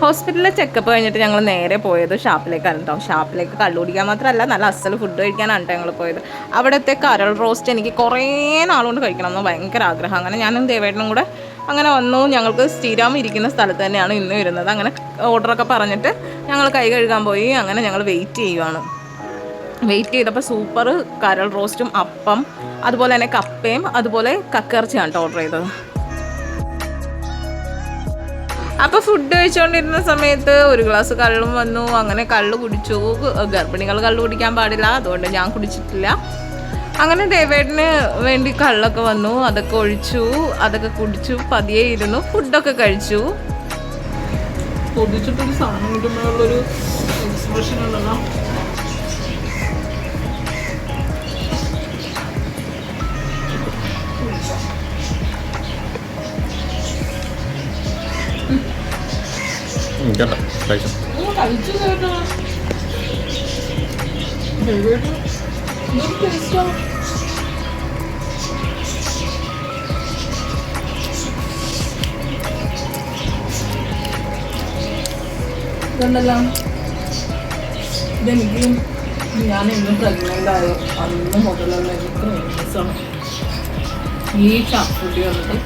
ഹോസ്പിറ്റലിലെ ചെക്കപ്പ് കഴിഞ്ഞിട്ട് ഞങ്ങൾ നേരെ പോയത് ഷാപ്പിലേക്കാണ് കേട്ടോ. ഷാപ്പിലേക്ക് കള്ളു കുടിക്കാൻ മാത്രമല്ല, നല്ല അസൽ ഫുഡ് കഴിക്കാനാണ് ഞങ്ങൾ പോയത്. അവിടുത്തെ കരൾ റോസ്റ്റ് എനിക്ക് കുറേ നാളുകൊണ്ട് കഴിക്കണമെന്ന് ഭയങ്കര ആഗ്രഹം. അങ്ങനെ ഞാനും ദേവേട്ടനും കൂടെ അങ്ങനെ വന്നു. ഞങ്ങൾക്ക് സ്ഥിരം ഇരിക്കുന്ന സ്ഥലത്ത് തന്നെയാണ് ഇന്ന് വരുന്നത്. അങ്ങനെ ഓർഡറൊക്കെ പറഞ്ഞിട്ട് ഞങ്ങൾ കൈ കഴുകാൻ പോയി. അങ്ങനെ ഞങ്ങൾ വെയിറ്റ് ചെയ്യുവാണ്. വെയിറ്റ് ചെയ്തപ്പോൾ സൂപ്പർ കരൾ റോസ്റ്റും അപ്പം, അതുപോലെ തന്നെ കപ്പയും അതുപോലെ കക്കിറച്ചിയാണ് കേട്ടോ ഓർഡർ ചെയ്തത്. അപ്പോൾ ഫുഡ് കഴിച്ചുകൊണ്ടിരുന്ന സമയത്ത് ഒരു ഗ്ലാസ് കള്ളും വന്നു. അങ്ങനെ കള്ള് കുടിച്ചു. ഗർഭിണികൾ കള്ള് കുടിക്കാൻ പാടില്ല, അതുകൊണ്ട് ഞാൻ കുടിച്ചിട്ടില്ല. അങ്ങനെ ദേവേട്ടന് വേണ്ടി കള്ളൊക്കെ വന്നു, അതൊക്കെ ഒഴിച്ചു, അതൊക്കെ കുടിച്ചു, പതിയെ ഇരുന്നു, ഫുഡൊക്കെ കഴിച്ചു. പൊടിച്ചിട്ടൊരു സാധനം കിട്ടുമ്പോഴുള്ളൊരു എക്സ്പ്രഷൻ ഉണ്ടല്ലോ. കഴിച്ചു കേട്ടോ. ഇതുണ്ടല്ലോ, ഇതെനിക്ക് ഞാൻ ഇന്ന് പ്രഗ്നൻ്റ് ആയോ അന്ന് മുതലുള്ള എനിക്ക് ക്രേവിങ്സാണ്. ഈ ചപ്പുട്ടി വന്നിട്ട്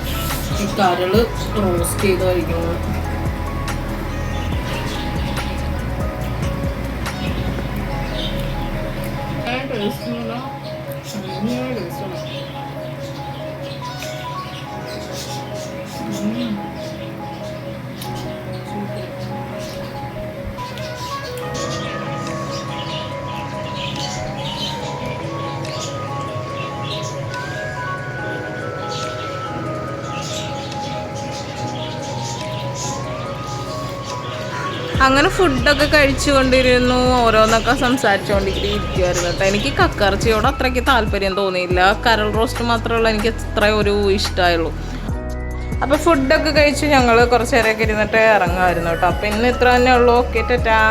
ഈ കരള് റോസ്റ്റ് ചെയ്ത് കഴിക്കുന്നത്. അങ്ങനെ ഫുഡൊക്കെ കഴിച്ചുകൊണ്ടിരുന്നു, ഓരോന്നൊക്കെ സംസാരിച്ചുകൊണ്ടിരിക്കുമായിരുന്നു കേട്ടോ. എനിക്ക് കക്കറച്ചിയോട് അത്രയ്ക്ക് താല്പര്യം തോന്നിയില്ല. കരൾ റോസ്റ്റ് മാത്രമേ എനിക്ക് അത്ര ഒരു ഇഷ്ടമായുള്ളൂ. അപ്പോൾ ഫുഡൊക്കെ കഴിച്ച് ഞങ്ങൾ കുറച്ച് നേരമൊക്കെ ഇരുന്നിട്ട് ഇറങ്ങുമായിരുന്നു കേട്ടോ. അപ്പോൾ ഇന്ന് ഇത്ര തന്നെ ഉള്ളൂ. ഓക്കെ, ടാറ്റാ.